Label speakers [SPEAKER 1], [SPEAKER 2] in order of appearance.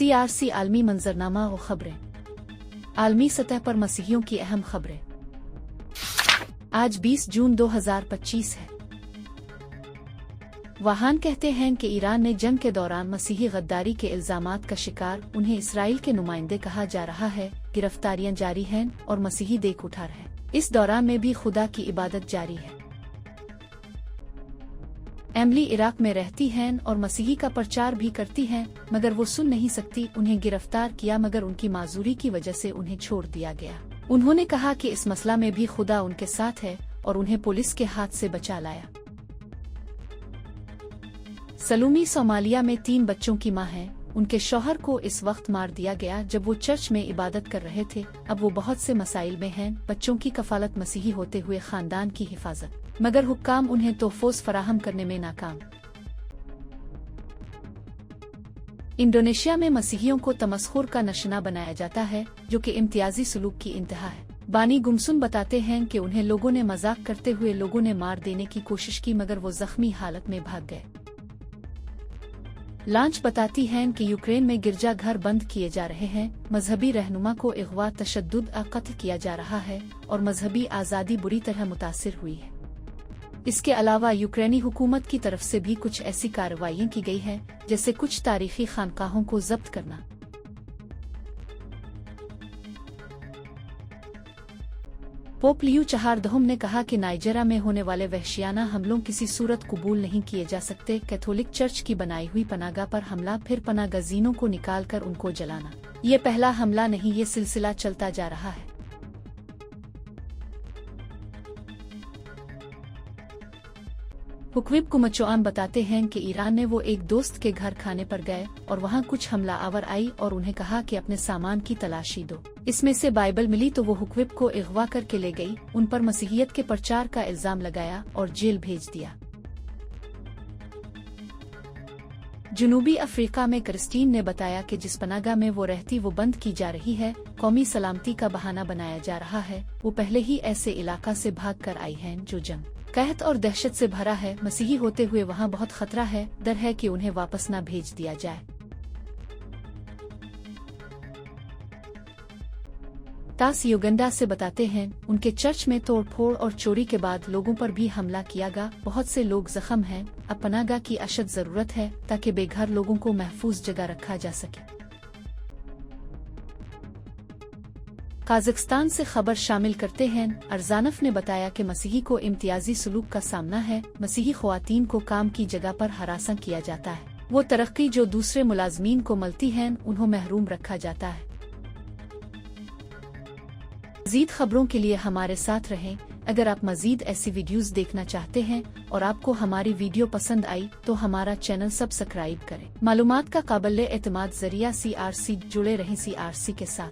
[SPEAKER 1] CRC आलमी मंजरनामा और खबरें। आलमी सतह पर मसीहियों की अहम खबरें। आज 20 जून 2025 है। वहान कहते हैं कि ईरान ने जंग के दौरान मसीही गद्दारी के इल्जामात का शिकार उन्हें इसराइल के नुमाइंदे कहा जा रहा है। गिरफ्तारियां जारी हैं और मसीही देख उठा रहे। इस दौरान में भी खुदा की इबादत जारी है। एमली इराक में रहती हैं और मसीही का प्रचार भी करती हैं, मगर वो सुन नहीं सकती। उन्हें गिरफ्तार किया मगर उनकी माजूरी की वजह से उन्हें छोड़ दिया गया। उन्होंने कहा कि इस मसला में भी खुदा उनके साथ है और उन्हें पुलिस के हाथ से बचा लाया। सलूमी सोमालिया में 3 बच्चों की मां है। उनके शौहर को इस वक्त मार दिया गया जब वो चर्च में इबादत कर रहे थे। अब वो बहुत से मसाइल में हैं। बच्चों की कफालत मसीही होते हुए खानदान की हिफाजत, मगर हुक्काम उन्हें तोहफोज फराहम करने में नाकाम। इंडोनेशिया में मसीहियों को तमस्खुर का नशना बनाया जाता है, जो कि इम्तियाजी सलूक की इंतहा है। बानी गुमसुन बताते हैं कि उन्हें लोगों ने मजाक करते हुए लोगों ने मार देने की कोशिश की, मगर वो जख्मी हालत में भाग गए। लांच बताती हैं कि यूक्रेन में गिरजाघर बंद किए जा रहे हैं। मजहबी रहनुमा को अगवा तशद्दुद कत्ल किया जा रहा है और मजहबी आज़ादी बुरी तरह मुतासिर हुई है। इसके अलावा यूक्रेनी हुकूमत की तरफ से भी कुछ ऐसी कार्रवाइयां की गई हैं, जैसे कुछ तारीखी खानकाहों को जब्त करना। पोप लियो 14 ने कहा कि नाइजेरिया में होने वाले वहशियाना हमलों किसी सूरत कबूल नहीं किए जा सकते। कैथोलिक चर्च की बनाई हुई पनागा पर हमला, फिर पनागजीनों को निकालकर उनको जलाना, ये पहला हमला नहीं, ये सिलसिला चलता जा रहा है। हुक्विब कुमचोआन बताते हैं कि ईरान ने वो एक दोस्त के घर खाने पर गए और वहां कुछ हमलावर आई और उन्हें कहा कि अपने सामान की तलाशी दो। इसमें से बाइबल मिली तो वो हुक्विब को अगवा करके ले गई, उन पर मसीहियत के प्रचार का इल्जाम लगाया और जेल भेज दिया। जनूबी अफ्रीका में क्रिस्टीन ने बताया कि जिस पनागा में वो रहती वो बंद की जा रही है। कौमी सलामती का बहाना बनाया जा रहा है। वो पहले ही ऐसे इलाका से भाग कर आई हैं जो जंग, कहत और दहशत से भरा है। मसीही होते हुए वहां बहुत खतरा है। डर है कि उन्हें वापस न भेज दिया जाए। तास युगंडा से बताते हैं उनके चर्च में तोड़फोड़ और चोरी के बाद लोगों पर भी हमला किया गया। बहुत से लोग जख्म हैं। अब पनागा की अशद जरूरत है ताकि बेघर लोगों को महफूज जगह रखा जा सके। काज़ाख्स्तान से खबर शामिल करते हैं। अरजानफ ने बताया कि मसीही को इम्तियाजी सलूक का सामना है। मसीही ख्वातीन को काम की जगह पर हरासा किया जाता है। वो तरक्की जो दूसरे मुलाजमीन को मिलती है उन्हें महरूम रखा जाता है। मज़ीद खबरों के लिए हमारे साथ रहें। अगर आप मज़ीद ऐसी वीडियोज़ देखना चाहते हैं और आपको हमारी वीडियो पसंद आई तो हमारा चैनल सब्सक्राइब करें। मालूमात का काबिल एतमाद ज़रिया CRC जुड़े रहें CRC के साथ।